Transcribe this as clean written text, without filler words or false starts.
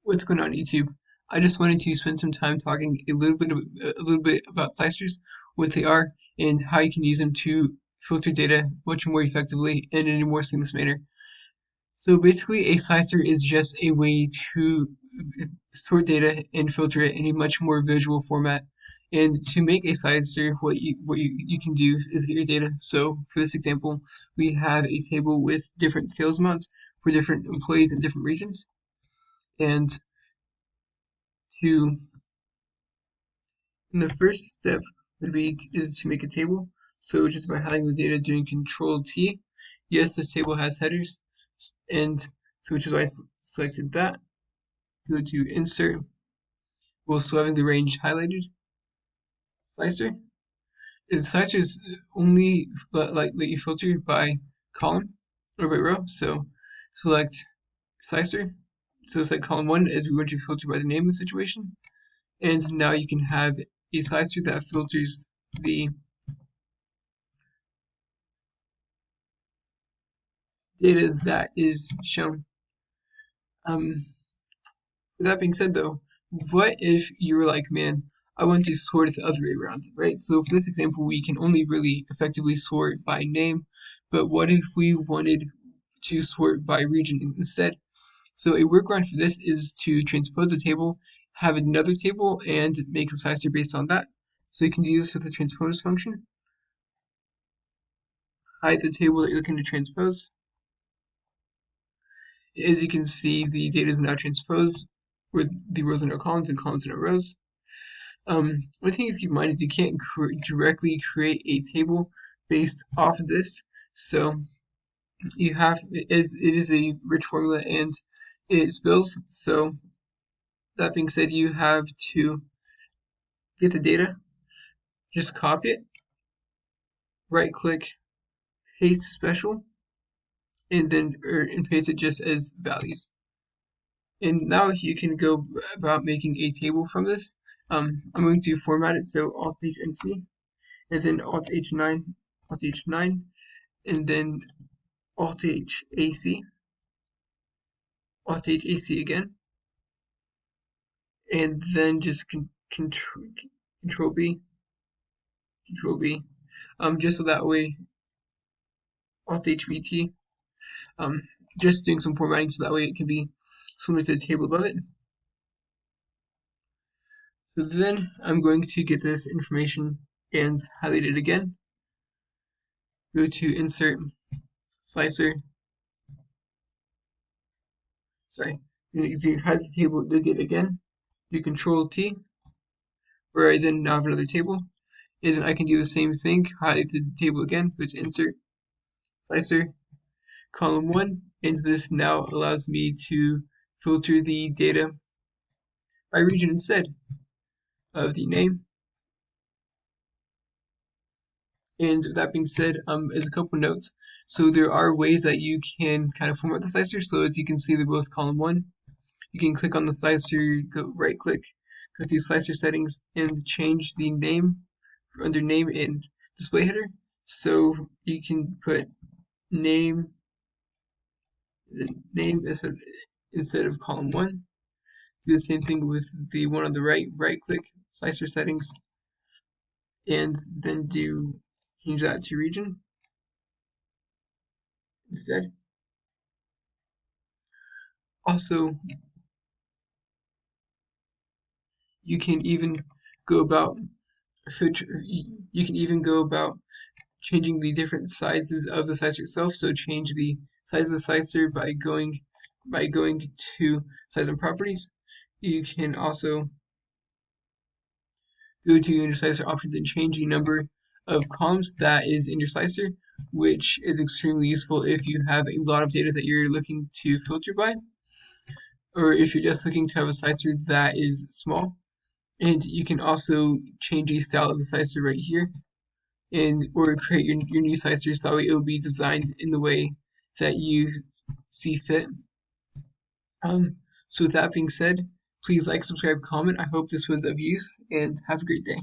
What's going on, YouTube? I just wanted to spend some time talking a little bit about slicers, what they are, and how you can use them to filter data much more effectively and in a more seamless manner. So basically, a slicer is just a way to sort data and filter it in a much more visual format. And to make a slicer, what you can do is get your data. So for this example, we have a table with different sales amounts for different employees in different regions. And to and the first step is to make a table. So just by highlighting the data, doing Control T. Yes, this table has headers, and so which is why I selected that. Go to Insert. While still having the range highlighted. Slicer. And slicer is only let you filter by column or by row. So select slicer. So select column 1 as we want to filter by the name of the situation. And now you can have a slicer that filters the data that is shown. With that being said, though, what if you were like, man, I want to sort it the other way around, right? So for this example, we can only really effectively sort by name, but what if we wanted to sort by region instead? So a workaround for this is to transpose a table, have another table, and make a slicer based on that. So you can do this with the transpose function. Hide the table that you're looking to transpose. As you can see, the data is now transposed with the rows in our columns and columns in our rows. One thing to keep in mind is you can't directly create a table based off of this. So you have, it is a rich formula and it spills. So that being said, you have to get the data, just copy it, right click, paste special, and then and paste it just as values. And now you can go about making a table from this. I'm going to format it, so Alt-H-N-C, and then Alt-H9, Alt-H9, and then Alt-H-AC, Alt-H-AC again, and then just Control B, Control B, just so that way, Alt-H-VT, just doing some formatting so that way it can be similar to the table above it. So then I'm going to get this information and highlight it again. Go to Insert, Slicer. Sorry, you highlight the table, the data again. Do Control T, where I then now have another table. And then I can do the same thing, highlight the table again, go to Insert, Slicer, column 1, and this now allows me to filter the data by region instead of the name. And with that being said, as a couple notes, so there are ways that you can kind of format the slicer. So as you can see, they're both column 1. You can click on the slicer, go right click, go to slicer settings, and change the name under name and display header. So you can put name instead of column 1. Do the same thing with the one on the right click, slicer settings, and then change that to region instead. Also, you can even go about changing the different sizes of the slicer itself. So change the size of the slicer by going to size and properties. You can also go to your slicer options and change the number of columns that is in your slicer, which is extremely useful if you have a lot of data that you're looking to filter by, or if you're just looking to have a slicer that is small. And you can also change the style of the slicer right here, or create your new slicer so that way it will be designed in the way that you see fit. So with that being said, please like, subscribe, comment. I hope this was of use, and have a great day.